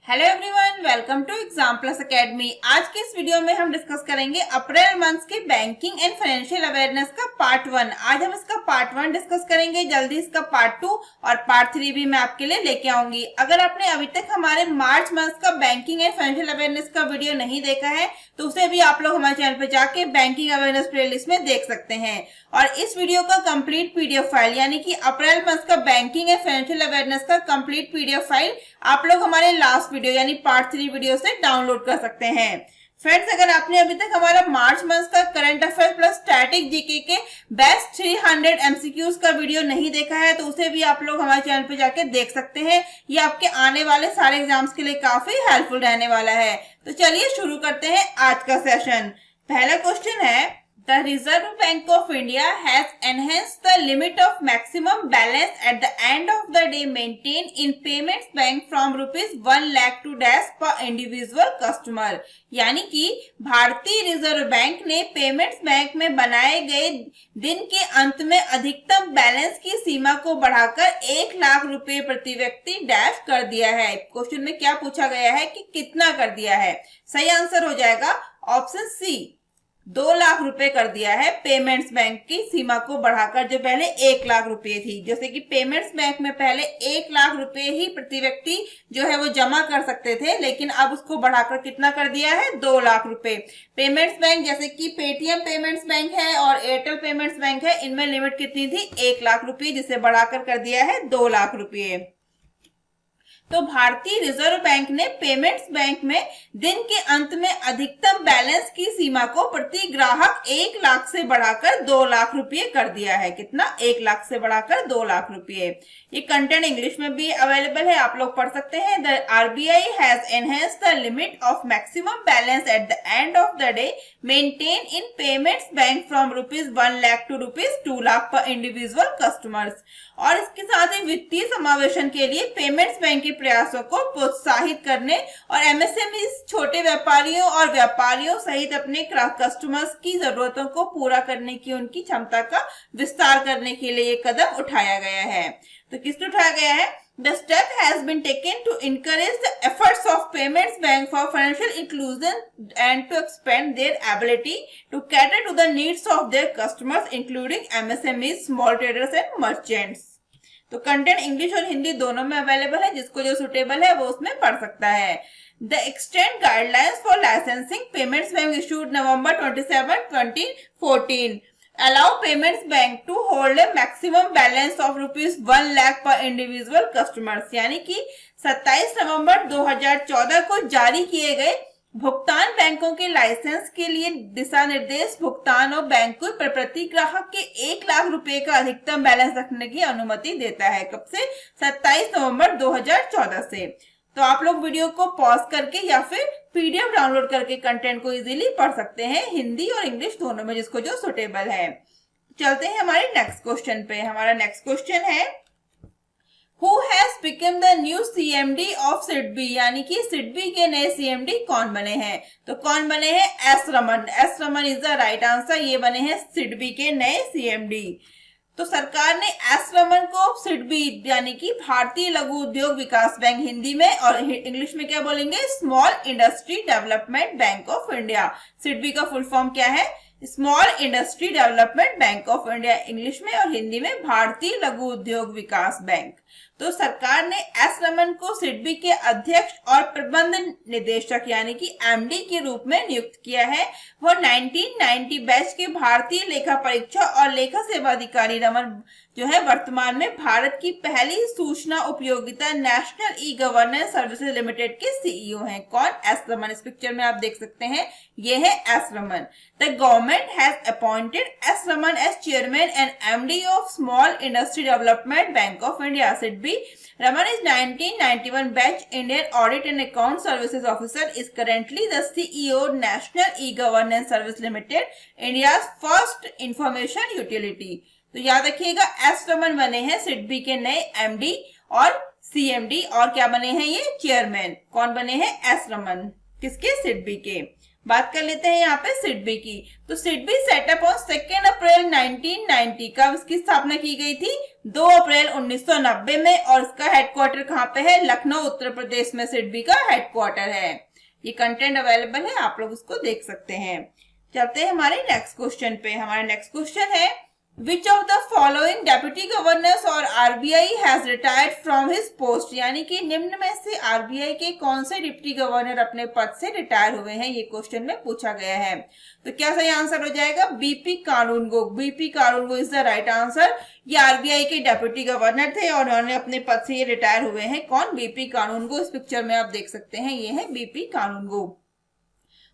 Hello everyone, welcome to exam plus academy. आज के इस वीडियो में हम डिस्कस करेंगे अप्रैल मंथ के बैंकिंग एंड फाइनेंशियल अवेयरनेस का पार्ट 1। आज हम इसका पार्ट 1 डिस्कस करेंगे, जल्दी इसका पार्ट 2 और पार्ट 3 भी मैं आपके लिए लेके आऊंगी। अगर आपने अभी तक हमारे मार्च मंथ का बैंकिंग एंड फाइनेंशियल अवेयरनेस का वीडियो नहीं देखा है तो उसे भी आप लोग हमारे चैनल पे जाके बैंकिंग अवेयरनेस प्लेलिस्ट में देख सकते हैं। और इस वीडियो का कंप्लीट पीडीएफ फाइल यानी कि अप्रैल मंथ का बैंकिंग एंड फाइनेंशियल अवेयरनेस का कंप्लीट पीडीएफ फाइल आप लोग हमारे लास्ट वीडियो यानी पार्ट 3 वीडियो से डाउनलोड कर सकते हैं। फ्रेंड्स, अगर आपने अभी तक हमारा मार्च मंथ का current affair plus static GK के बेस्ट 300 एमसीक्यूज का वीडियो नहीं देखा है तो उसे भी आप लोग हमारे चैनल पे जाके देख सकते हैं। ये आपके आने वाले सारे एग्जाम्स के लिए काफी हेल्पफुल रहने वाला है। तो चलिए शुरू करते हैं आज का सेशन। पहला क्वेश्चन है, The Reserve Bank of India has enhanced the limit of maximum balance at the end of the day maintained in Payments Bank from rupees 1 lakh to dash per individual customer। यानी कि भारतीय reserve bank ने payments bank में बनाए गए दिन के अंत में अधिकतम बैलेंस की सीमा को बढ़ाकर 1 लाख रुपए प्रति व्यक्ति डैश कर दिया है। क्वेश्चन में क्या पूछा गया है कि कितना कर दिया है? सही आंसर हो जाएगा ऑप्शन सी, 2 लाख रुपए कर दिया है पेमेंट्स बैंक की सीमा को बढ़ाकर, जो पहले 1 लाख रुपए थी। जैसे कि पेमेंट्स बैंक में पहले 1 लाख रुपए ही प्रति व्यक्ति जो है वो जमा कर सकते थे, लेकिन अब उसको बढ़ाकर कितना कर दिया है? 2 लाख रुपए। पेमेंट्स बैंक जैसे कि पेटीएम पेमेंट्स बैंक है और एयरटेल पेमेंट्स बैंक है, इनमें लिमिट कितनी थी? 1 लाख रुपए, जिसे बढ़ाकर कर दिया है 2 लाख रुपए। तो भारतीय रिजर्व बैंक ने पेमेंट्स बैंक में दिन के अंत में अधिकतम बैलेंस की सीमा को प्रति ग्राहक 1 लाख से बढ़ाकर 2 लाख रुपए कर दिया है। कितना? 1 लाख से बढ़ाकर 2 लाख रुपए। ये कंटेंट इंग्लिश में भी अवेलेबल है, आप लोग पढ़ सकते हैं। The RBI has enhanced the limit of maximum balance at the end of the day maintain in payments bank from rupees 1 lakh to rupees 2 lakh per individual customers. और इसके साथ ही वित्तीय समावेशन के लिए पेमेंट्स बैंक के प्रयासों को प्रोत्साहित करने और एमएसएमई छोटे व्यापारियों और व्यापारियों सहित अपने कस्टमर्स की जरूरतों को पूरा करने की उनकी क्षमता का विस्तार करने के लिए ये कदम उठाया गया है। तो किसने उठाया गया है? The step has been taken to encourage the efforts of Payments Bank for financial inclusion and to expand their ability to cater to the needs of their customers, including MSMEs, small traders and merchants। तो content English और हिंदी दोनों में available है, जिसको जो suitable है वो उसमें पढ़ सकता है। The extend guidelines for licensing payments bank issued November 27, 2014 allow payments bank to hold a maximum balance of rupees 1 lakh per individual customers। यानी कि 27 नवंबर 2014 को जारी किए गए भुगतान बैंकों के लाइसेंस के लिए दिशा निर्देश भुगतान और बैंक को प्रति ग्राहक के 1 लाख रुपए का अधिकतम बैलेंस रखने की अनुमति देता है। कब से? 27 नवंबर 2014 से। तो आप लोग वीडियो को पॉज करके या फिर पीडीएफ डाउनलोड करके कंटेंट को इजीली पढ़ सकते हैं, हिंदी और इंग्लिश दोनों में, जिसको जो सुटेबल है। चलते हैं हमारे नेक्स्ट क्वेश्चन पे। हमारा नेक्स्ट क्वेश्चन है, Who has become the new CMD of SIDBI? यानी कि सिडबी के नए CMD कौन बने हैं? तो कौन बने हैं? S Raman. S Raman is the right answer. ये बने हैं सिडबी के नए CMD। तो सरकार ने एस रमन को सिडबी यानी कि भारतीय लघु उद्योग विकास बैंक हिंदी में, और इंग्लिश में क्या बोलेंगे? Small industry development bank of India. SIDBI का फुल फॉर्म क्या है? Small industry development bank of India English में, और हिंदी में भारतीय लघु उद्योग विकास बैंक। तो सरकार ने एस रमन को सिडबी के अध्यक्ष और प्रबंध निदेशक यानी कि एमडी के रूप में नियुक्त किया है। वो 1990 बैच के भारतीय लेखा परीक्षा और लेखा सेवा अधिकारी रमन जो है वर्तमान में भारत की पहली सूचना उपयोगिता national e governance services limited के सीईओ हैं। कौन? एस रमन। इस पिक्चर में आप देख सकते हैं, ये है S Raman. The government has appointed S Raman as chairman and MD of small industry development bank of India SIDBI. Raman is 1991 batch Indian Audit and Account Services Officer, is currently the CEO National E-Governance Service Limited, India's first information utility। तो याद रखिएगा, S Raman बने हैं सिडबी के नए MD और CMD, और क्या बने हैं? ये चेयरमैन। कौन बने हैं? एस रमन। किसके? सिडबी के। बात कर लेते हैं यहाँ पे सिडबी की। तो सिडबी सेटअप ऑन 2 अप्रैल 1990 का इसकी स्थापना की गई थी 2 अप्रैल 1990 में, और इसका हेडक्वार्टर कहाँ पे है? लखनऊ उत्तर प्रदेश में सिडबी का हेडक्वार्टर है। ये कंटेंट अवेलेबल है, आप लोग उसको देख सकते हैं। चलते हैं हमारे नेक्स्ट क्वेश्चन पे। हमारा नेक्स्ट क्वेश्चन है Which of the following deputy governors और RBI has retired from his post? यानी कि निम्न में से RBI के कौन से डिप्टी गवर्नर अपने पद से रिटायर हुए हैं, ये क्वेश्चन में पूछा गया है। तो क्या सही आंसर हो जाएगा? BP Kanungo. BP Kanungo is the right answer. ये आरबीआई के डेप्यूटी गवर्नर थे और उन्होंने अपने पद से ये रिटायर हुए हैं। कौन? बीपी कानूनगो। इस पिक्चर में आप देख सकते हैं, ये है बीपी कानूनगो।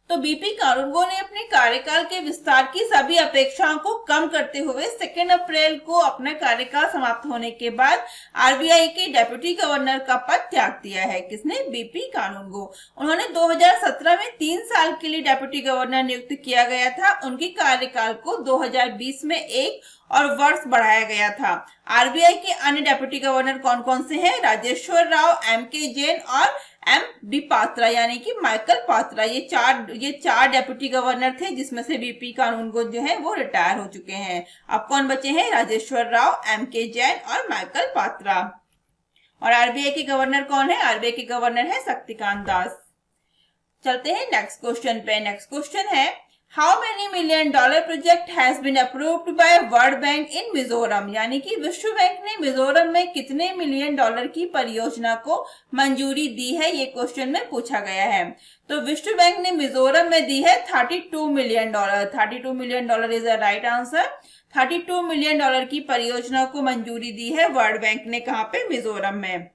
तो बीपी कानूनगो ने अपने कार्यकाल के विस्तार की सभी अपेक्षाओं को कम करते हुए 2 अप्रैल को अपना कार्यकाल समाप्त होने के बाद आरबीआई के डेप्यूटी गवर्नर का पद त्याग दिया है। किसने? बीपी कानूनगो। उन्होंने 2017 में 3 साल के लिए डेप्यूटी गवर्नर नियुक्त किया गया था। उनकी कार्यकाल को 2020 में 1 और वर्ष बढ़ाया गया था। आरबीआई के अन्य डेप्यूटी गवर्नर कौन कौन से हैं? राजेश्वर राव, एम.के. जैन और एम.डी. पात्रा, यानी कि माइकल पात्रा। ये चार डेप्यूटी गवर्नर थे, जिसमें से बीपी कानूनगो जो है वो रिटायर हो चुके हैं। अब कौन बचे हैं? राजेश्वर राव, एम.के. जैन और माइकल पात्रा। और आरबीआई के गवर्नर कौन है? आरबीआई के गवर्नर है शक्तिकांत दास। चलते हैं नेक्स्ट क्वेश्चन पे। नेक्स्ट क्वेश्चन है How many $1 million project has been approved by World Bank in Mizoram? यानी कि विश्व बैंक ने मिजोरम में कितने $1 million की परियोजना को मंजूरी दी है, ये क्वेश्चन में पूछा गया है। तो विश्व बैंक ने मिजोरम में दी है $32 million। $32 million is the right answer. $32 million की परियोजना को मंजूरी दी है वर्ल्ड बैंक ने। कहाँ पे? मिजोरम में।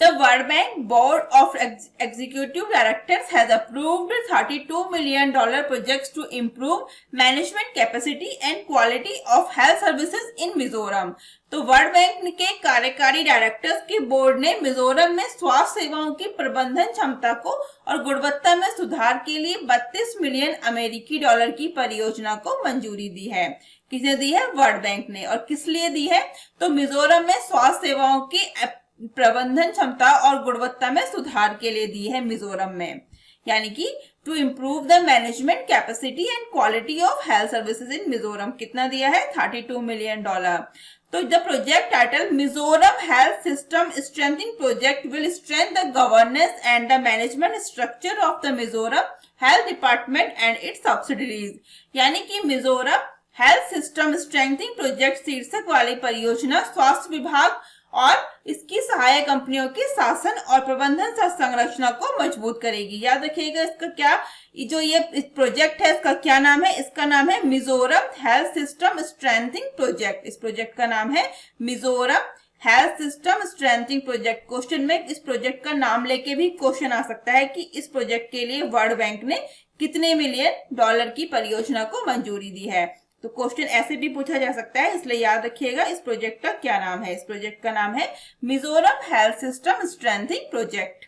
The World Bank Board of Executive Directors has approved $32 million projects to improve management capacity and quality of health services in Mizoram. तो वर्ल्ड बैंक के कार्यकारी डायरेक्टर्स के बोर्ड ने मिजोरम में स्वास्थ्य सेवाओं की प्रबंधन क्षमता को और गुणवत्ता में सुधार के लिए $32 मिलियन अमेरिकी डॉलर की परियोजना को मंजूरी दी है। किसने दी है? वर्ल्ड बैंक ने। और किस लिए दी है? तो मिजोरम में स्वास्थ्य सेवाओं की प्रबंधन क्षमता और गुणवत्ता में सुधार के लिए दी है मिजोरम में। यानी कि to improve the management capacity and quality of health services in Mizoram. कितना दिया है? $32 मिलियन। तो the project title Mizoram health system strengthening project will strength the governance and the management structure of the Mizoram health department and its subsidies. यानी कि Mizoram health system strengthening project शीर्षक वाली परियोजना स्वास्थ्य विभाग और इसकी सहायक कंपनियों के शासन और प्रबंधन संरचना को मजबूत करेगी। याद रखिएगा इसका क्या, जो ये प्रोजेक्ट है इसका क्या नाम है? इसका नाम है Mizoram health system strengthening project. इस प्रोजेक्ट का नाम है Mizoram health system strengthening project. Question में इस प्रोजेक्ट का नाम लेके भी क्वेश्चन आ सकता है कि इस प्रोजेक्ट के लिए वर्ल्ड बैंक ने कितने $1 million की परियोजना को मंजूरी दी है। तो क्वेश्चन ऐसे भी पूछा जा सकता है, इसलिए याद रखिएगा इस प्रोजेक्ट का क्या नाम है। इस प्रोजेक्ट का नाम है Mizoram health system strengthening project.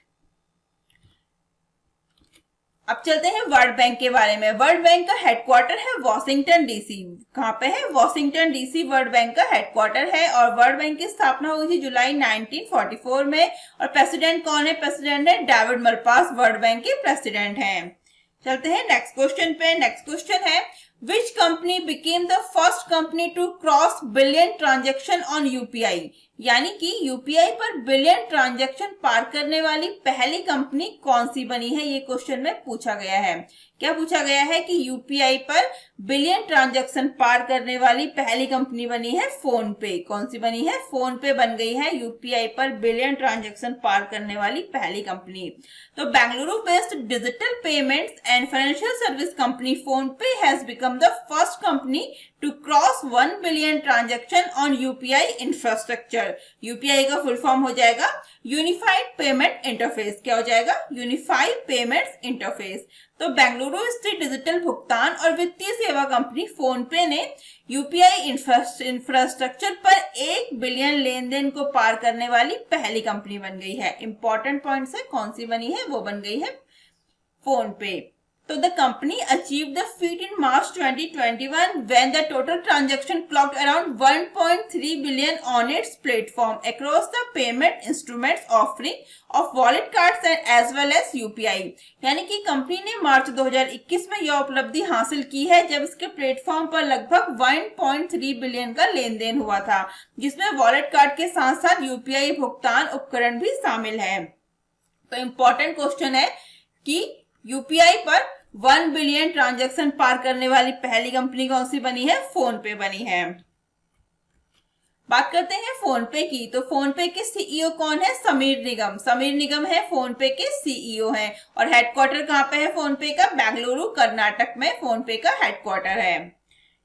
अब चलते हैं वर्ल्ड बैंक के बारे में। वर्ल्ड बैंक का हेडक्वार्टर है वॉशिंगटन डीसी। कहाँ पे है? वॉशिंगटन डीसी वर्ल्ड बैंक का हेडक्वार्टर है। और वर्ल्ड बैंक की स्थापना हुई थी जुलाई 1944 में। और प्रेसिडेंट कौन है? प्रेसिडेंट है डेविड मलपास, वर्ल्ड बैंक के प्रेसिडेंट हैं। चलते हैं नेक्स्ट क्वेश्चन पे। नेक्स्ट क्वेश्चन है Which company became the first company to cross billion transaction on UPI? यानी कि यूपीआई पर बिलियन ट्रांजैक्शन पार करने वाली पहली कंपनी कौन सी बनी है, ये क्वेश्चन में पूछा गया है। क्या पूछा गया है कि यूपीआई पर बिलियन ट्रांजैक्शन पार करने वाली पहली कंपनी बनी है फोन पे। कौन सी बनी है? फोन पे बन गई है यूपीआई पर बिलियन ट्रांजैक्शन पार करने वाली पहली कंपनी। तो Bengaluru based digital payments and financial service company PhonePe has become the first company to cross 1 billion transaction on UPI infrastructure. UPI का फुल फॉर्म हो जाएगा यूनिफाइड पेमेंट इंटरफेस। क्या हो जाएगा? Unified payments interface. तो बेंगलुरु स्थित digital भुगतान और वित्तीय सेवा कंपनी फोन पे ने यूपीआई इंफ्रास्ट्रक्चर पर 1 बिलियन लेन देन को पार करने वाली पहली कंपनी बन गई है। इंपॉर्टेंट पॉइंट है, कौन सी बनी है? वो बन गई है फोन पे। तो the company achieved the feat in March 2021 when the total transaction clocked around 1.3 billion on its platform across the payment instruments offering of wallet cards and as well as UPI. यानी कि company ने मार्च 2021 में यह उपलब्धि हासिल की है जब इसके प्लेटफॉर्म पर लगभग 1.3 बिलियन का लेन देन हुआ था, जिसमें वॉलेट कार्ड के साथ साथ यूपीआई भुगतान उपकरण भी शामिल है। तो इंपॉर्टेंट क्वेश्चन है कि यूपीआई पर 1 बिलियन ट्रांजैक्शन पार करने वाली पहली कंपनी कौन सी बनी है? फोन पे बनी है। बात करते हैं फोन पे की। तो फोन पे के सीईओ कौन है? समीर निगम। समीर निगम है फोन पे के सीईओ हैं और हेडक्वार्टर कहाँ पे है फोन पे का? बेंगलुरु कर्नाटक में फोन पे का हेडक्वार्टर है।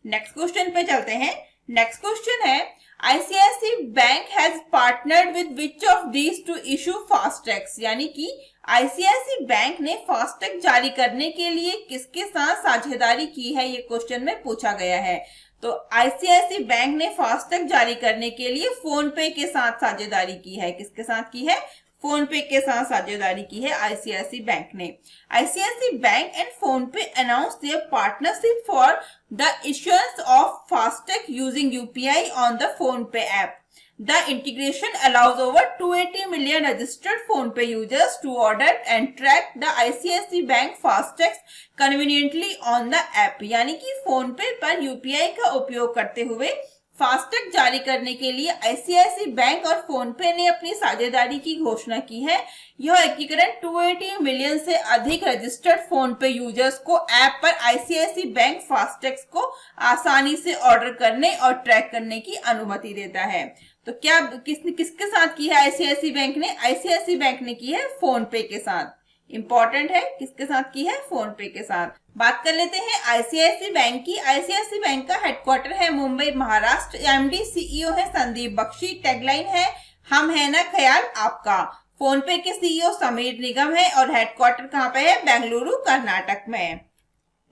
नेक्स्ट क्वेश्चन पे चलते हैं। नेक्स्ट क्वेश्चन है ICICI bank has partnered with which of these two issue फास्टैग्स। यानी कि ICICI बैंक ने फास्टैग जारी करने के लिए किसके साथ साझेदारी की है? ये क्वेश्चन में पूछा गया है। तो ICICI बैंक ने फास्टैग जारी करने के लिए फोन पे के साथ साझेदारी की है। किसके साथ की है? फोन पे के साथ साझेदारी की है ICICI बैंक ने। ICICI bank and PhonePe announce their partnership for the issuance of FASTag using UPI on the PhonePe app. The integration allows over 280 million registered PhonePe users to order and track the ICICI Bank FASTags conveniently on the app। यानी कि PhonePe पर UPI का उपयोग करते हुए FASTag जारी करने के लिए ICICI बैंक और फोनपे ने अपनी साझेदारी की घोषणा की है। यह एकीकरण 280 मिलियन से अधिक रजिस्टर्ड फोनपे यूजर्स को ऐप पर ICICI बैंक फास्टैग्स को आसानी से ऑर्डर करने और ट्रैक करने की अनुमति देता है। तो क्या किसके साथ की है ICICI बैंक ने? ICICI बैंक ने की है फोनपे के साथ। इंपॉर्टेंट है, किसके साथ की है? फोन पे के साथ। बात कर लेते हैं ICICI बैंक की। ICICI बैंक का हेडक्वार्टर है मुंबई महाराष्ट्र। एमडी सीईओ है संदीप बख्शी। टैगलाइन है हम है ना ख्याल आपका। फोन पे के सीईओ समीर निगम है और हेडक्वार्टर कहाँ पे है? बेंगलुरु कर्नाटक में।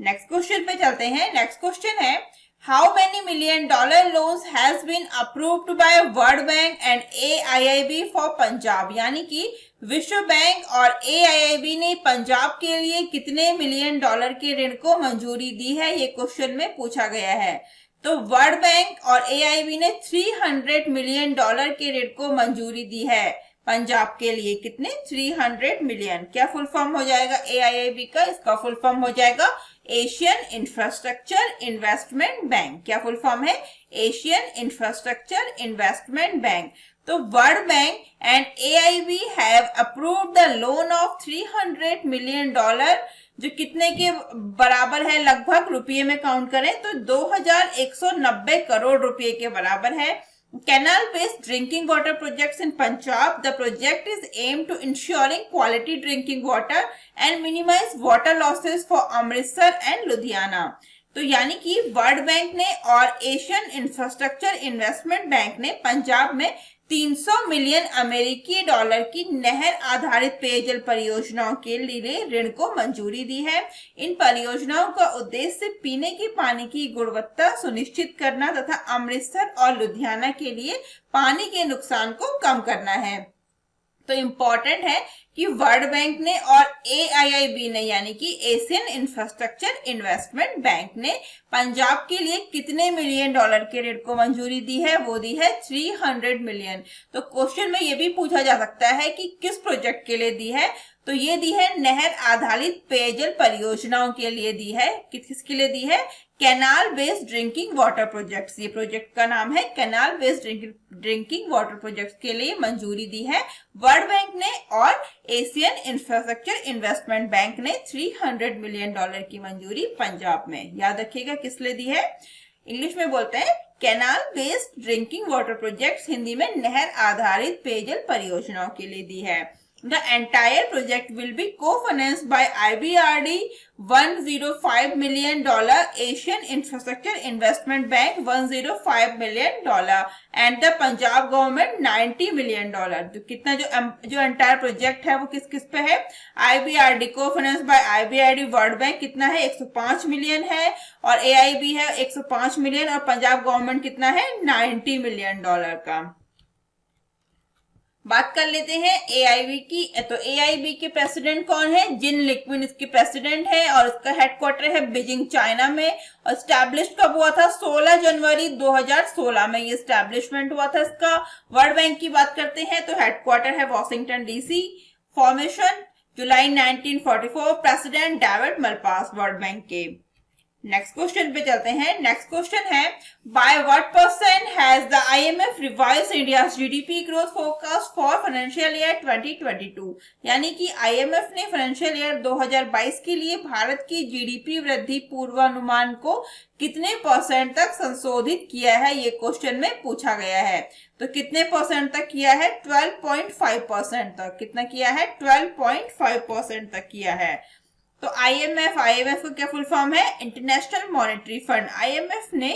नेक्स्ट क्वेश्चन पे चलते हैं। नेक्स्ट क्वेश्चन है How many $1 million loans has been approved by World Bank and AIIB for Punjab. यानी कि विश्व बैंक और AIIB ने पंजाब के लिए कितने $1 million के ऋण को मंजूरी दी है? ये क्वेश्चन में पूछा गया है। तो वर्ल्ड बैंक और AIIB ने $300 million के ऋण को मंजूरी दी है पंजाब के लिए। कितने? 300 मिलियन। क्या फुल फॉर्म हो जाएगा AIIB का? इसका फुल फॉर्म हो जाएगा एशियन इंफ्रास्ट्रक्चर इन्वेस्टमेंट बैंक। क्या फुल फॉर्म है? Asian infrastructure investment bank. तो world bank and AIIB have approved the loan of $300 million, जो कितने के बराबर है? लगभग रुपये में काउंट करें तो 2190 करोड़ रुपए के बराबर है। Canal based drinking water projects in Punjab. The project is aimed to ensuring quality drinking water and minimize water losses for Amritsar and Ludhiana. तो यानी कि वर्ल्ड बैंक ने और एशियन इंफ्रास्ट्रक्चर इन्वेस्टमेंट बैंक ने पंजाब में 300 मिलियन अमेरिकी dollar की नहर आधारित पेयजल परियोजनाओं के लिए ऋण को मंजूरी दी है। इन परियोजनाओं का उद्देश्य पीने के पानी की गुणवत्ता सुनिश्चित करना तथा अमृतसर और लुधियाना के लिए पानी के नुकसान को कम करना है। तो इंपॉर्टेंट है कि वर्ल्ड बैंक ने और AIIB ने यानी कि एशियन इंफ्रास्ट्रक्चर इन्वेस्टमेंट बैंक ने पंजाब के लिए कितने $1 मिलियन के ऋण को मंजूरी दी है? वो दी है 300 मिलियन। तो क्वेश्चन में ये भी पूछा जा सकता है कि किस प्रोजेक्ट के लिए दी है? तो ये दी है नहर आधारित पेयजल परियोजनाओं के लिए दी है। किसके लिए दी है? Canal based drinking water projects. ये प्रोजेक्ट का नाम है canal based drinking water projects के लिए मंजूरी दी है वर्ल्ड बैंक ने और एशियन इंफ्रास्ट्रक्चर इन्वेस्टमेंट बैंक ने 300 मिलियन डॉलर की मंजूरी पंजाब में। याद रखिएगा किस लिए दी है? इंग्लिश में बोलते हैं canal based drinking water projects, Hindi में नहर आधारित पेयजल परियोजनाओं के लिए दी है। The entire project will be co-financed by IBRD $105 million, Asian Infrastructure Investment Bank $105 million and the Punjab government $90 million। तो कितना जो एंटायर प्रोजेक्ट है वो किस किस पे है? IBRD co-financed by IBRD world bank कितना है? 105 मिलियन है और AIB है 105 मिलियन और पंजाब गवर्नमेंट कितना है? $90 मिलियन का। बात कर लेते हैं एआईबी की। तो एआईबी के प्रेसिडेंट कौन है? जिन लिक्विन इसके प्रेसिडेंट है और इसका हेडक्वार्टर है बीजिंग चाइना में। और स्टैब्लिश कब हुआ था? 16 जनवरी 2016 में ये स्टैब्लिशमेंट हुआ था इसका। वर्ल्ड बैंक की बात करते हैं तो हेडक्वार्टर है Washington DC. Formation July 1944। President David Malpass world bank के। नेक्स्ट क्वेश्चन पे चलते हैं। नेक्स्ट क्वेश्चन है bye what percent has the IMF revise India GDP growth forecast for financial year 2022। यानी कि आईएमएफ ने फाइनेंशियल ईयर 2022 के लिए भारत की जीडीपी वृद्धि पूर्वानुमान को कितने परसेंट तक संशोधित किया है, ये क्वेश्चन में पूछा गया है। तो कितने परसेंट तक किया है? 12.5% तक। कितना किया है? 12.5% तक किया है। तो आईएमएफ का क्या फुल फॉर्म है? International monetary fund. आईएमएफ ने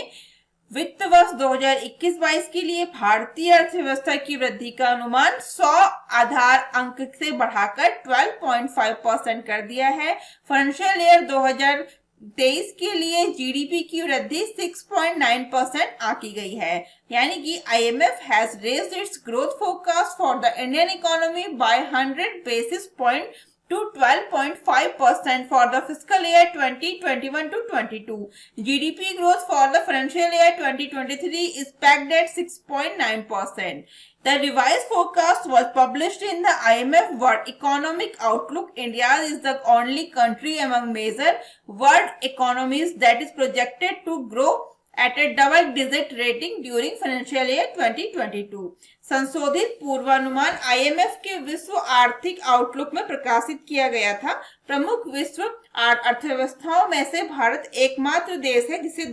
वित्त वर्ष 2021-22 के लिए भारतीय अर्थव्यवस्था की वृद्धि का अनुमान 100 आधार अंक से बढ़ाकर 12.5% कर दिया है। फाइनेंशियल ईयर 2023 के लिए जीडीपी की वृद्धि 6.9% आंकी गई है। यानी कि IMF has raised it's growth forecast for the Indian economy bye 100 basis points to 12.5% for the fiscal year 2021 to 22. GDP growth for the financial year 2023 is pegged at 6.9%. The revised forecast was published in the IMF World Economic Outlook. India is the only country among major world economies that is projected to grow at a double digit rating during financial year 2022. संशोधित पूर्वानुमान IMF के विश्व आर्थिक outlook में प्रकाशित किया गया था। प्रमुख विश्व अर्थव्यवस्थाओं में से भारत एकमात्र देश है जिसे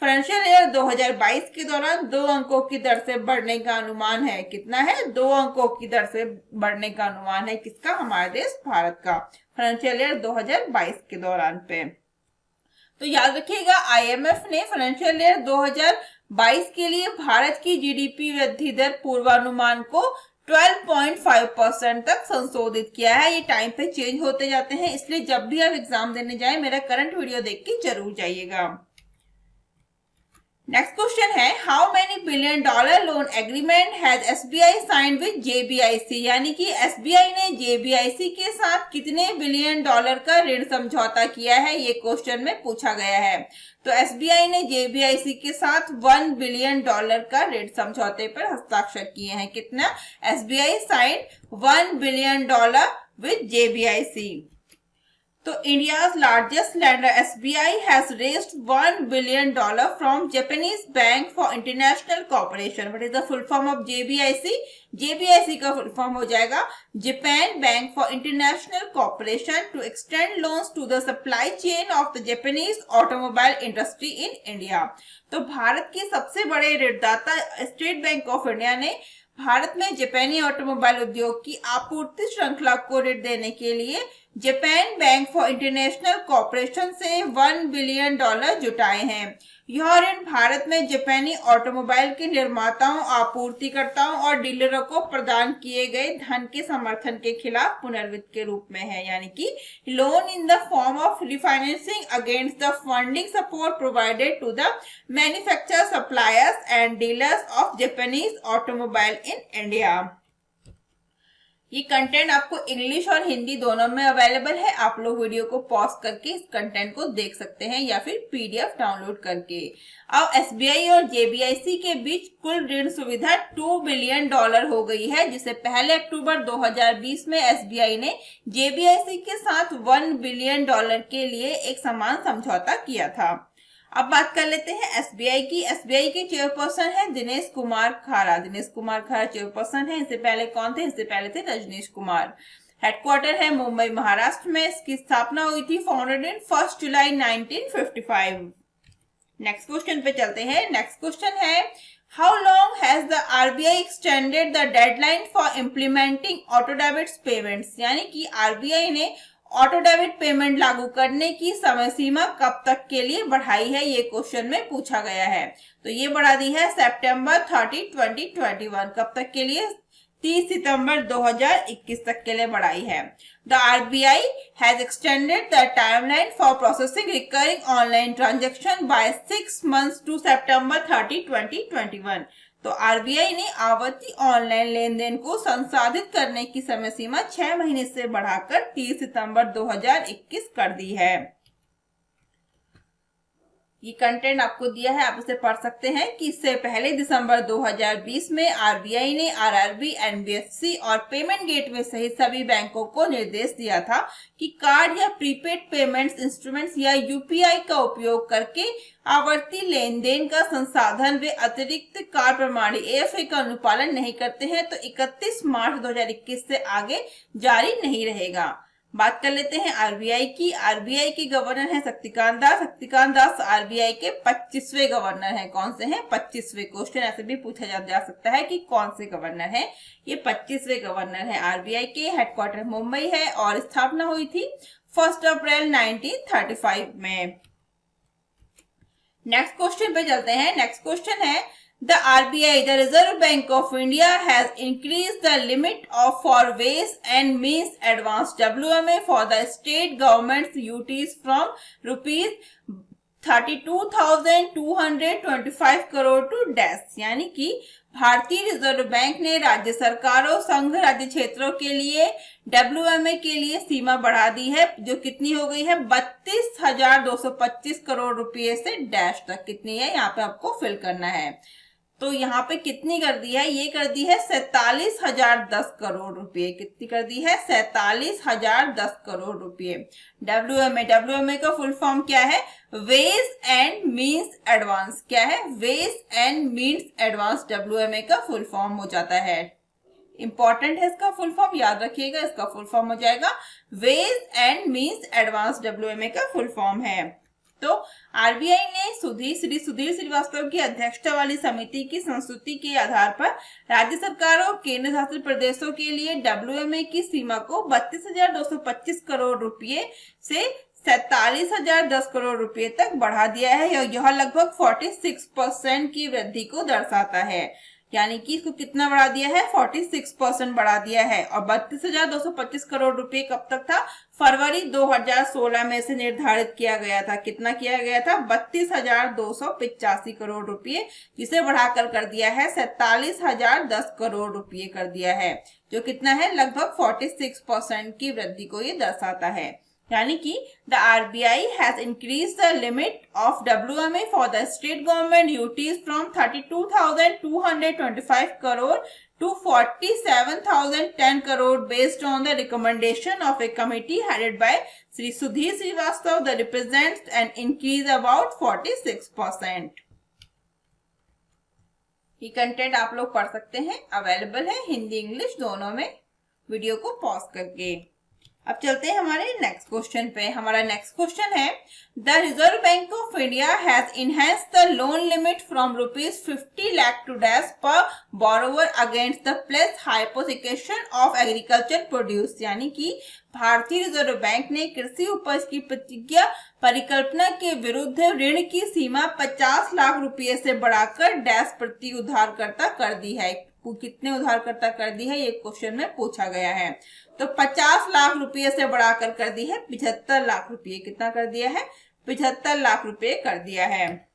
फाइनेंशियल ईयर 2022 के दौरान 2 अंकों की दर से बढ़ने का अनुमान है। कितना है? 2 अंकों की दर से बढ़ने का अनुमान है। किसका? हमारे देश भारत का फाइनेंशियल ईयर 2022 के दौरान पे। तो याद रखिएगा आईएमएफ ने फाइनेंशियल ईयर 2022 के लिए भारत की जीडीपी वृद्धि दर पूर्वानुमान को 12.5% तक संशोधित किया है। ये टाइम पे चेंज होते जाते हैं, इसलिए जब भी आप एग्जाम देने जाएं मेरा करंट वीडियो देख के जरूर जाइएगा। नेक्स्ट क्वेश्चन है how many billion dollar loan agreement has SBI signed with JBIC. यानी कि एसबीआई ने जेबीआईसी के साथ कितने बिलियन डॉलर का ऋण समझौता किया है, ये क्वेश्चन में पूछा गया है। तो एसबीआई ने जेबीआईसी के साथ 1 बिलियन डॉलर का ऋण समझौते पर हस्ताक्षर किए हैं। कितना? SBI signed 1 billion dollar with JBIC. तो India's largest lender SBI has raised $1 billion from Japanese Bank for International Cooperation. What is the full form of JBIC? JBIC का full form हो जाएगा Japan Bank for International Cooperation to extend loans to the supply chain of the Japanese automobile industry in India. तो भारत के सबसे बड़े ऋणदाता state bank of India ने भारत में जापानी ऑटोमोबाइल उद्योग की आपूर्ति श्रृंखला को ऋण देने के लिए Japan bank for international cooperation से $1 बिलियन जुटाए हैं। यह ऋण भारत में जापानी ऑटोमोबाइल के निर्माताओं, आपूर्तिकर्ताओं और डीलरों को प्रदान किए गए धन के समर्थन के खिलाफ पुनर्वित्त के रूप में है। यानी कि loan in the form of refinancing against the funding support provided to the manufacturer, suppliers and dealers of Japanese automobile in India. ये कंटेंट आपको इंग्लिश और हिंदी दोनों में अवेलेबल है। आप लोग वीडियो को पॉज करके इस कंटेंट को देख सकते हैं या फिर पीडीएफ डाउनलोड करके। अब एसबीआई और जेबीआईसी के बीच कुल ऋण सुविधा $2 बिलियन हो गई है, जिसे पहले अक्टूबर 2020 में एसबीआई ने जेबीआईसी के साथ $1 बिलियन के लिए एक समान समझौता किया था। अब बात कर लेते हैं एसबीआई की। एसबीआई के चेयरपर्सन है दिनेश कुमार खारा। दिनेश कुमार खारा चेयरपर्सन है। इससे पहले कौन थे? इससे पहले थे रजनीश कुमार। हेडक्वार्टर है मुंबई महाराष्ट्र में। इसकी स्थापना हुई थी founded in 1 July 1955। Next question पे चलते हैं। नेक्स्ट क्वेश्चन है how long has the RBI extended the deadline for implementing auto debits payments. यानी कि आरबीआई ने ऑटो डेबिट पेमेंट लागू करने की समय सीमा कब तक के लिए बढ़ाई है, ये क्वेश्चन में पूछा गया है। तो ये बढ़ा दी है सितंबर 30, 2021। कब तक के लिए? 30 सितंबर 2021 तक के लिए बढ़ाई है। The RBI has extended the timeline for processing recurring online transaction by 6 months to September 30, 2021। तो आरबीआई ने आवर्ती ऑनलाइन लेन देन को संसाधित करने की समय सीमा 6 महीने से बढ़ाकर 30 सितंबर 2021 कर दी है। ये कंटेंट आपको दिया है, आप इसे पढ़ सकते हैं कि इससे पहले दिसंबर 2020 में आरबीआई ने आरआरबी, एनबीएफसी और पेमेंट गेटवे सहित सभी बैंकों को निर्देश दिया था कि कार्ड या प्रीपेड पेमेंट्स इंस्ट्रूमेंट्स या यूपीआई का उपयोग करके आवर्ती लेन देन का संसाधन वे अतिरिक्त कार्ड प्रणाली एएफए का अनुपालन नहीं करते हैं तो 31 मार्च 2021 से आगे जारी नहीं रहेगा। बात कर लेते हैं आरबीआई की। आरबीआई के गवर्नर हैं शक्तिकांत दास। शक्तिकांत दास आरबीआई के 25वें गवर्नर हैं। कौन से हैं? 25वें। क्वेश्चन ऐसे भी पूछा जा सकता है कि कौन से गवर्नर हैं। ये 25वें गवर्नर हैं आरबीआई के। हेडक्वार्टर मुंबई है और स्थापना हुई थी 1 अप्रैल 1935 में। नेक्स्ट क्वेश्चन पे चलते हैं। नेक्स्ट क्वेश्चन है The RBI, the Reserve Bank of India, has increased the limit for Ways and Means Advance WMA for the state government's UTs from rupees 32,225 crore to dash, यानी कि भारतीय रिजर्व बैंक ने राज्य सरकारों, संघ राज्य क्षेत्रों के लिए WMA के लिए सीमा बढ़ा दी है, जो कितनी हो गई है 32,225 करोड़ रुपए से डैश तक। कितनी है यहाँ पे आपको फिल करना है। तो यहाँ पे कितनी कर दी है? ये कर दी है 47,010 करोड़ रुपए। कितनी कर दी है? 47,010 करोड़ रुपए। WMA का फुल फॉर्म क्या है? Ways and means advance. क्या है? Ways and means advance WMA का फुल फॉर्म हो जाता है। इंपॉर्टेंट है इसका फुल फॉर्म, याद रखिएगा। इसका फुल फॉर्म हो जाएगा ways and means advance WMA का फुल फॉर्म है। तो आरबीआई ने श्री सुधीर श्रीवास्तव की अध्यक्षता वाली समिति की संस्तुति के आधार पर राज्य सरकारों और केंद्र शासित प्रदेशों के लिए WMA की सीमा को 32,225 करोड़ रुपए से 47,010 करोड़ रुपए तक बढ़ा दिया है। यह लगभग 46% की वृद्धि को दर्शाता है। यानी कि इसको कितना बढ़ा दिया है? 46% बढ़ा दिया है। और 32,225 करोड़ रुपए कब तक था? फरवरी 2016 में से निर्धारित किया गया था। कितना किया गया था? 32,285 करोड़ रुपए, जिसे बढ़ाकर कर दिया है 47,010 करोड़ रुपए कर दिया है, जो कितना है? लगभग 46% की वृद्धि को ये दर्शाता है। यानी कि the RBI has increase the limit of WMA for the state government UTs from 32,225 crore to 47,010 crore based on the recommendation of a committee headed by Sri Sudhir Srivastava that represents an increase about 46%. ये content आप लोग पढ़ सकते हैं, available है Hindi English दोनों में, video को पॉज करके। अब चलते हैं हमारे नेक्स्ट क्वेश्चन पे। हमारा नेक्स्ट क्वेश्चन है the reserve bank of India has enhanced the loan limit from ₹50 lakh to dash per borrower against the place hypothecation of agriculture produce. यानी कि भारतीय रिजर्व बैंक ने कृषि उपज की प्रतिज्ञा परिकल्पना के विरुद्ध ऋण की सीमा 50 लाख रुपए से बढ़ाकर डैश प्रति उधारकर्ता कर दी है। कितने उधारकर्ता कर दी है, ये क्वेश्चन में पूछा गया है। तो 50 लाख रुपए से बढ़ाकर कर दी है 75 लाख रुपए। कितना कर दिया है? 75 लाख रुपए कर दिया है।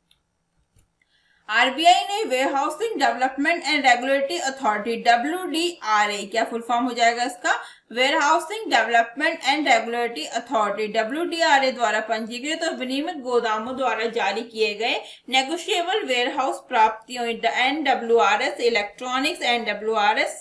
आरबीआई ने warehousing development and regulatory authority WDRA, क्या फुल फॉर्म हो जाएगा इसका? Warehousing development and regulatory authority WDRA द्वारा पंजीकृत और विनियमित गोदामों द्वारा जारी किए गए नेगोशिएबल वेयरहाउस प्राप्तियों NWRS इलेक्ट्रॉनिक्स NWRS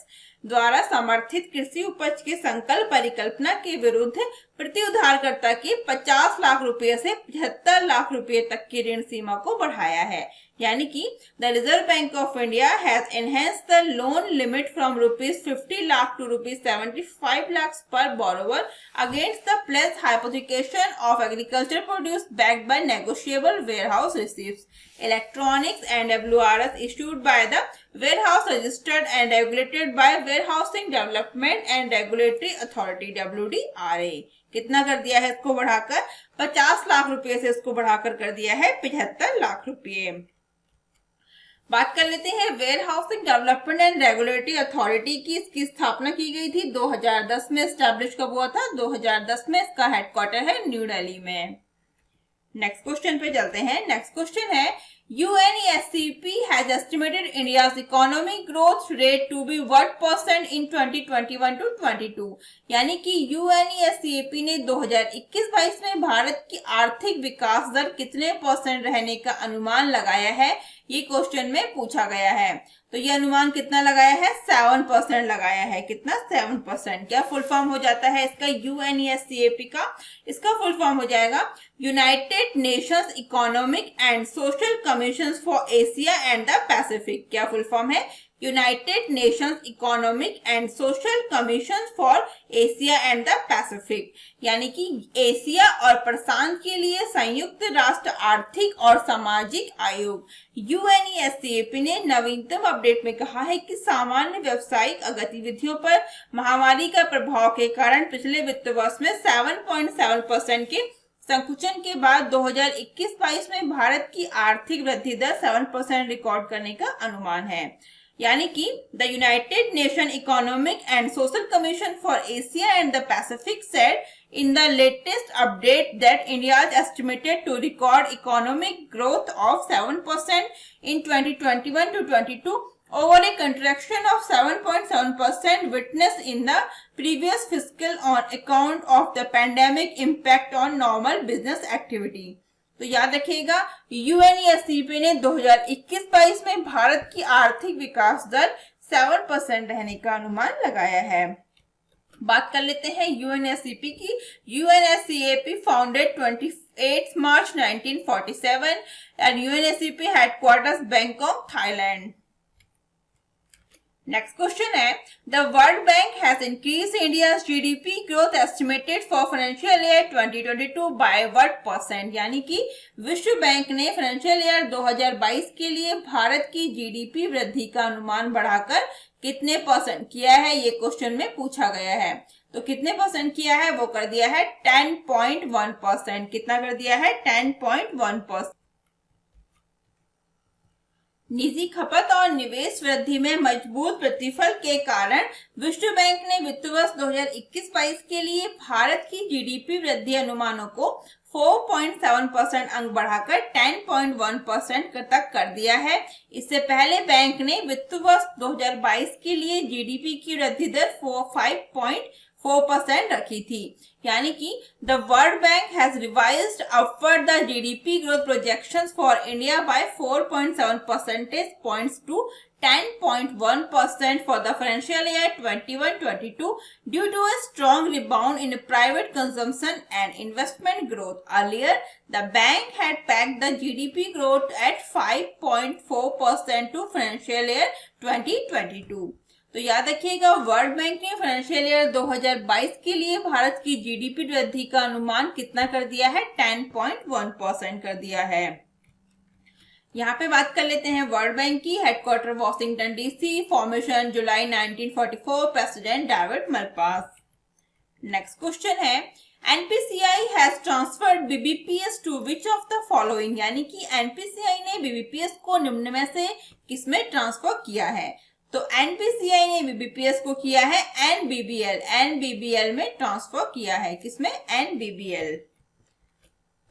द्वारा समर्थित कृषि उपज के संकल्प परिकल्पना के विरुद्ध प्रति उधारकर्ता की 50 लाख रुपए से 75 लाख रुपए तक की ऋण सीमा को बढ़ाया है। यानी कि the reserve bank of India has enhanced the loan limit from ₹50 lakh to ₹75 lakh per borrower against the place hypothecation of agriculture produce backed by negotiable warehouse receives electronics NWRS issued by the warehouse registered and regulated by Warehousing Development and Regulatory Authority WDRA। कितना कर दिया है इसको बढ़ाकर? 50 लाख रुपए से इसको बढ़ाकर कर दिया है 75 लाख रुपए। बात कर लेते हैं warehousing development and regulatory authority की। इसकी स्थापना की गई थी 2010 में। स्टैब्लिश कब हुआ था? 2010 में। इसका हेडक्वार्टर है न्यू दिल्ली में। नेक्स्ट क्वेश्चन पे चलते हैं। नेक्स्ट क्वेश्चन है UNESCP has estimated India's economic growth rate to be what percent in 2021 to 22? यानी कि UNESCP ने 2021-22 में भारत की आर्थिक विकास दर कितने परसेंट रहने का अनुमान लगाया है, ये क्वेश्चन में पूछा गया है। तो ये अनुमान कितना लगाया है? 7% लगाया है। कितना? 7%। क्या फुल फॉर्म हो जाता है इसका UNESCP का? इसका फुल फॉर्म हो जाएगा United Nations economic and social commission for Asia and the Pacific. क्या फुल फॉर्म है? United Nations economic and social commission for Asia and the Pacific, यानी कि एशिया और प्रशांत के लिए संयुक्त राष्ट्र आर्थिक और सामाजिक आयोग। UNESCP ने नवीनतम अपडेट में कहा है कि सामान्य व्यावसायिक गतिविधियों पर महामारी का प्रभाव के कारण पिछले वित्त वर्ष में 7.7% के संकुचन के बाद 2021-22 में भारत की आर्थिक वृद्धि दर 7% रिकॉर्ड करने का अनुमान है। यानी कि the United nation economic and social commission for Asia and the Pacific said in the latest update that India is estimated to record economic growth of 7% in 2021 to 22 over a contraction of 7.7% witnessed in the previous fiscal on account of the pandemic impact on normal business activity. तो याद रखिएगा UNESCP ने 2021-22 में भारत की आर्थिक विकास दर 7% रहने का अनुमान लगाया है। बात कर लेते हैं UNESCP की। UNESCP founded 28 March 1947 and UNESCP headquarters Bangkok, Thailand. Next question है the world bank has increase India's GDP growth estimated for financial year 2022 by what percent, यानी कि विश्व बैंक ने फाइनेंशियल ईयर 2022 के लिए भारत की GDP वृद्धि का अनुमान बढ़ाकर कितने परसेंट किया है, ये क्वेश्चन में पूछा गया है। तो कितने परसेंट किया है? वो कर दिया है 10.1%। कितना कर दिया है? 10.1%। निजी खपत और निवेश वृद्धि में मजबूत प्रतिफल के कारण विश्व बैंक ने वित्त वर्ष 2021-22 के लिए भारत की GDP वृद्धि अनुमानों को 4.7% अंक बढ़ाकर 10.1% तक कर दिया है। इससे पहले बैंक ने वित्त वर्ष 2022 के लिए GDP की वृद्धि दर 5.4% रखी थी। यानी कि the world bank has revised upward the GDP growth projections for India by 4.7 percentage points to 10.1% for the financial year 21-22 due to a strong rebound in private consumption and investment growth. Earlier, the bank had pegged the GDP growth at 5.4% to financial year 2022. तो याद रखिएगा world bank ने financial year 2022 के लिए भारत की GDP वृद्धि का अनुमान कितना कर दिया है? 10.1% कर दिया है। यहाँ पे बात कर लेते हैं वर्ल्ड बैंक की। Headquarter Washington DC, formation July 1944, president David Malpass. Next question है NPCI has transferred BBPS to which of the following, यानी कि NPCI ने BBPS को निम्न में से किसमें ट्रांसफर किया है? तो NPCI ने BBPS को किया है NBBL में ट्रांसफर किया है। किसमें? NBBL।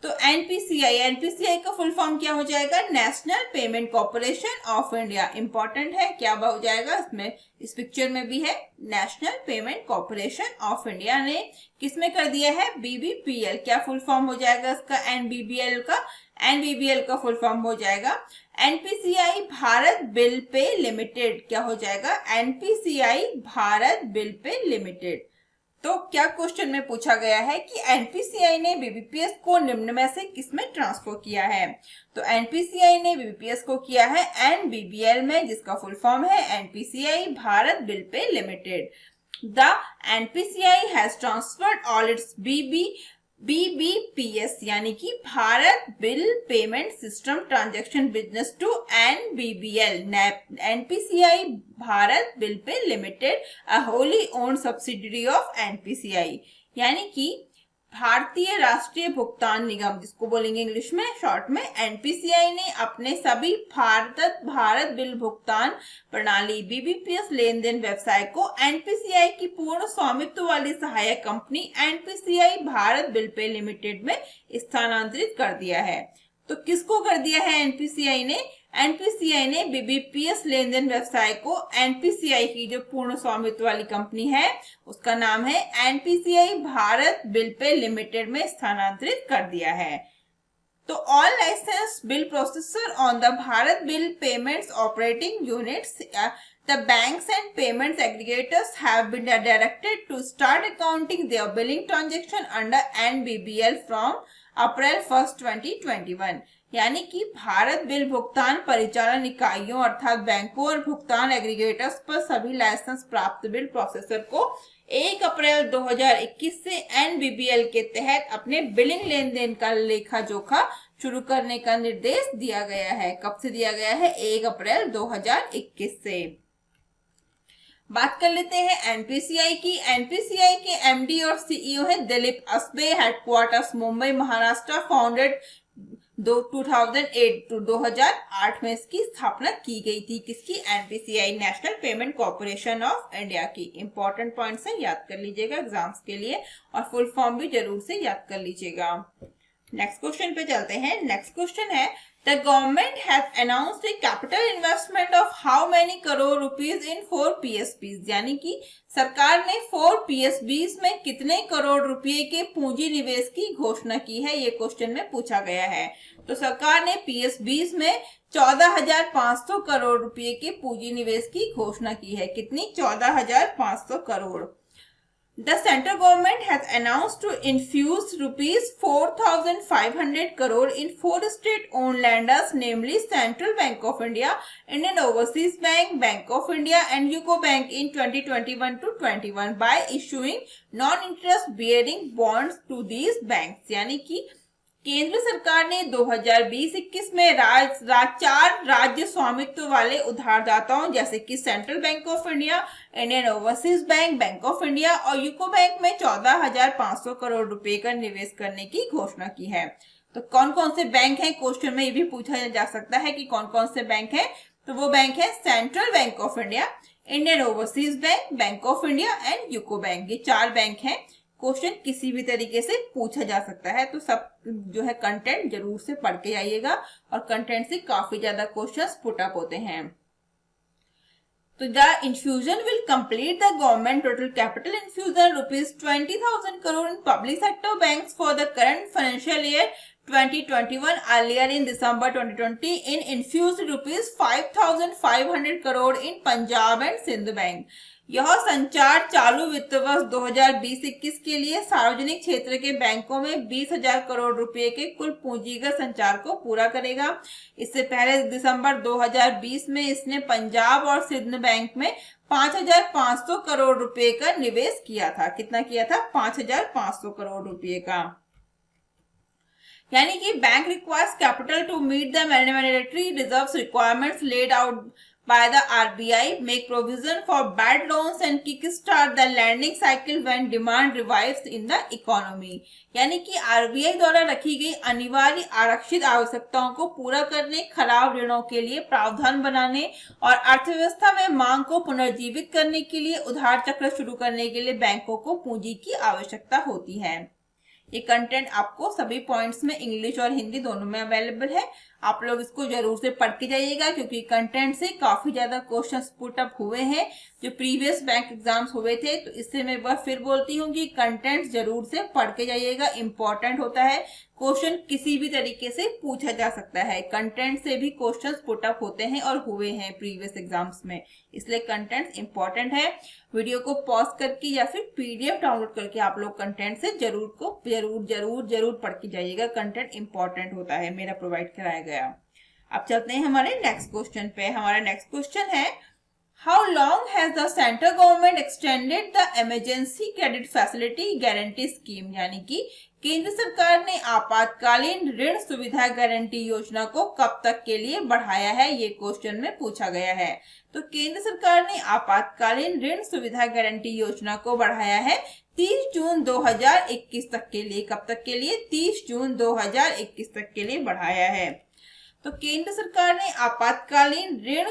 तो NPCI का फुल फॉर्म क्या हो जाएगा? National payment corporation of India. Important है, क्या हो जाएगा इसमें? इस पिक्चर में भी है national payment corporation of India ने किसमें कर दिया है? BBPL। क्या फुल फॉर्म हो जाएगा इसका? NBBL का। NBBL का फुल फॉर्म हो जाएगा NPCI Bharat bill pay limited. क्या हो जाएगा? NPCI Bharat bill pay limited. तो क्या क्वेश्चन में पूछा गया है कि NPCI ने BBPS को निम्न में से किसमें ट्रांसफर किया है? तो NPCI ने BBPS को किया है NBBL में, जिसका फुल फॉर्म है NPCI Bharat bill pay limited. The NPCI has transferred all its BBPS यानी कि Bharat bill payment system transaction business to NBBL, NPCI Bharat bill pay limited, a wholly owned subsidiary of NPCI, यानी कि भारतीय राष्ट्रीय भुगतान निगम, जिसको बोलेंगे इंग्लिश में शॉर्ट में, NPCI ने अपने सभी भारत बिल भुगतान प्रणाली BBPS लेन देन व्यवसाय को NPCI की पूर्ण स्वामित्व वाली सहायक company NPCI Bharat bill pay limited में स्थानांतरित कर दिया है। तो किसको कर दिया है एनपीसीआई ने? एनपीसीआई ने बीबीपीएस लेन देन व्यवसाय को एनपीसीआई की जो पूर्ण स्वामित्व वाली कंपनी है उसका नाम है NPCI Bharat bill pay limited में स्थानांतरित कर दिया है। तो all licence bill processor on the Bharat bill payments operating units the banks and payments aggregators have been directed to start accounting their billing transaction under NBBL from April 1st 2021। यानी कि Bharat bill भुगतान परिचालन इकाइयों अर्थात बैंकों और भुगतान एग्रीगेटर्स पर सभी लाइसेंस प्राप्त बिल प्रोसेसर को 1 अप्रैल 2021 से NBBL के तहत अपने बिलिंग लेन देन का लेखा जोखा शुरू करने का निर्देश दिया गया है। कब से दिया गया है? 1 अप्रैल 2021 से। बात कर लेते हैं एनपीसीआई की। एनपीसीआई के एमडी और सीईओ है Dilip Asbe, headquarters Mumbai Maharashtra, founded 2008 to 2008 में इसकी स्थापना की गई थी। किसकी? NPCI, national payment corporation of India की। इंपॉर्टेंट पॉइंट्स है, याद कर लीजिएगा एग्जाम्स के लिए, और फुल फॉर्म भी जरूर से याद कर लीजिएगा। नेक्स्ट क्वेश्चन पे चलते हैं। नेक्स्ट क्वेश्चन है The government has announced a capital investment of how many crore rupees in 4 PSBs। यानी कि सरकार ने 4 PSBs में कितने करोड़ रुपए के पूंजी निवेश की घोषणा की है, ये क्वेश्चन में पूछा गया है। तो सरकार ने PSBs में 14,500 करोड़ रुपए के पूंजी निवेश की घोषणा की है। कितनी? 14,500 crore. The central government has announced to infuse rupees 4,500 crore in 4 state-owned lenders, namely Central Bank of India, Indian Overseas Bank, Bank of India, and UCO Bank in 2021 to 21 by issuing non-interest bearing bonds to these banks। यानी कि केंद्र सरकार ने 2020-21 में चार राज्य स्वामित्व वाले उधारदाताओं जैसे कि central bank of India, Indian overseas bank, bank of India और यूको बैंक में 14,500 करोड़ रुपए का निवेश करने की घोषणा की है। तो कौन कौन से बैंक हैं? क्वेश्चन में ये भी पूछा जा सकता है कि कौन कौन से बैंक हैं। तो वो बैंक है central bank of India, Indian overseas bank, bank of India and UCO bank. ये 4 बैंक हैं। क्वेश्चन किसी भी तरीके से पूछा जा सकता है, तो सब जो है कंटेंट जरूर से पढ़ के आइएगा, और कंटेंट से काफी ज्यादा क्वेश्चंस पुट अप होते हैं। तो the infusion will complete the government total capital infusion rupees 20,000 crore in public sector banks for the current financial year 2021 earlier in December 2020 in infused rupees 5,500 crore in Punjab and Sindh Bank। यह संचार चालू वित्त वर्ष 2020-21 के लिए सार्वजनिक क्षेत्र के बैंकों में 20,000 करोड़ रुपए के कुल पूंजीगत संचार को पूरा करेगा। इससे पहले दिसंबर 2020 में इसने पंजाब और सिंध बैंक में 5,500 करोड़ रुपए का निवेश किया था। कितना किया था? 5,500 करोड़ रुपए का। यानी कि bank requires capital to meet the mandatory reserves requirements laid out by the RBI, make provision for bad loans and kickstart the lending cycle when demand revives in the economy। यानी कि RBI द्वारा रखी गई अनिवार्य आरक्षित आवश्यकताओं को पूरा करने, खराब ऋणों के लिए प्रावधान बनाने और अर्थव्यवस्था में मांग को पुनर्जीवित करने के लिए उधार चक्र शुरू करने के लिए बैंकों को पूंजी की आवश्यकता होती है। ये कंटेंट आपको सभी पॉइंट्स में इंग्लिश और हिंदी दोनों में अवेलेबल है। आप लोग इसको जरूर से पढ़ के जाइएगा, क्योंकि कंटेंट से काफी ज्यादा क्वेश्चंस पुट अप हुए हैं जो प्रीवियस बैंक एग्जाम्स हुए थे। तो इससे मैं एक बार फिर बोलती हूँ कि कंटेंट जरूर से पढ़ के जाइएगा, इंपॉर्टेंट होता है। क्वेश्चन किसी भी तरीके से पूछा जा सकता है, कंटेंट से भी क्वेश्चंस पुट अप होते हैं और हुए हैं प्रीवियस एग्जाम्स में, इसलिए कंटेंट इंपॉर्टेंट है। वीडियो को पॉज करके या फिर पीडीएफ डाउनलोड करके आप लोग कंटेंट से जरूर पढ़ के जाइएगा। कंटेंट इंपॉर्टेंट होता है, मेरा प्रोवाइड कराया गया। अब चलते हैं हमारे नेक्स्ट क्वेश्चन पे। हमारा नेक्स्ट क्वेश्चन है, how long has the central government extended the emergency credit facility guarantee scheme. यानी कि केंद्र सरकार ने आपातकालीन ऋण सुविधा गारंटी योजना को कब तक के लिए बढ़ाया है, ये क्वेश्चन में पूछा गया है। तो केंद्र सरकार ने आपातकालीन ऋण सुविधा गारंटी योजना को बढ़ाया है 30 जून 2021 तक के लिए। कब तक के लिए? 30 जून 2021 तक के लिए बढ़ाया है। तो केंद्र सरकार ने आपातकालीन ऋण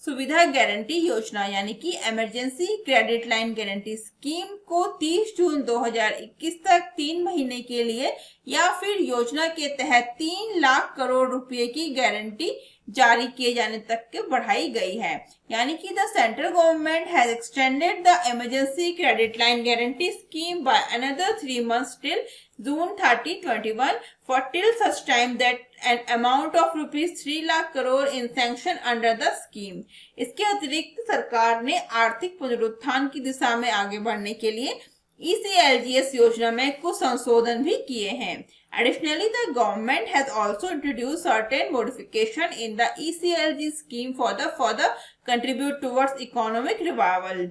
सुविधा गारंटी योजना यानी कि emergency credit line guarantee scheme को 30 जून 2021 तक 3 महीने के लिए या फिर योजना के तहत 3 लाख करोड़ रुपए की गारंटी जारी किए जाने तक के बढ़ाई गई है। यानी कि the central government has extended the emergency credit line guarantee scheme by another 3 months till June 30, 2021 for till such time that an amount of rupees 3 lakh crore in sanction under the scheme। इसके अतिरिक्त सरकार ने आर्थिक पुनरुत्थान की दिशा में आगे बढ़ने के लिए ECLGS योजना में कुछ संशोधन भी किए हैं। Additionally, the government has also introduced certain modification in the ECLG scheme for the contribute towards economic revival।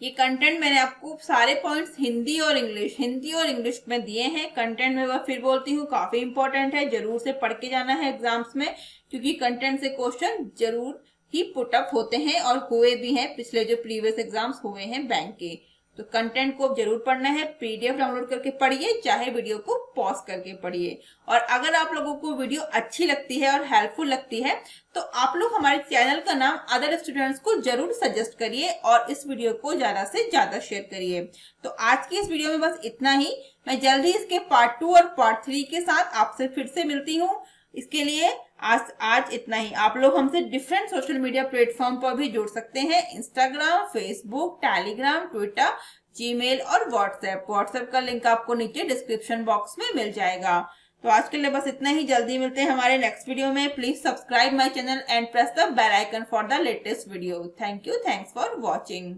ये कंटेंट मैंने आपको सारे पॉइंट्स हिंदी और इंग्लिश में दिए हैं। कंटेंट में मैं फिर बोलती हूँ काफी इंपॉर्टेंट है, जरूर से पढ़ के जाना है एग्जाम्स में, क्योंकि कंटेंट से क्वेश्चन जरूर ही पुटअप होते हैं और हुए भी हैं पिछले जो प्रीवियस एग्जाम्स हुए हैं बैंक के। तो कंटेंट को जरूर पढ़ना है, पीडीएफ डाउनलोड करके पढ़िए, चाहे वीडियो को पॉज करके पढ़िए। और अगर आप लोगों को वीडियो अच्छी लगती है और हेल्पफुल लगती है तो आप लोग हमारे चैनल का नाम अदर स्टूडेंट्स को जरूर सजेस्ट करिए और इस वीडियो को ज्यादा से ज्यादा शेयर करिए। तो आज की इस वीडियो में बस इतना ही। मैं जल्दी इसके पार्ट 2 और पार्ट 3 के साथ आपसे फिर से मिलती हूँ। इसके लिए आज इतना ही। आप लोग हमसे डिफरेंट सोशल मीडिया प्लेटफॉर्म पर भी जुड़ सकते हैं, Instagram, Facebook, Telegram, Twitter, Gmail और व्हाट्सएप का लिंक आपको नीचे डिस्क्रिप्शन बॉक्स में मिल जाएगा। तो आज के लिए बस इतना ही। जल्दी मिलते हैं हमारे नेक्स्ट वीडियो में। Please subscribe my channel and press the bell icon for the latest video. Thank you, thanks for watching.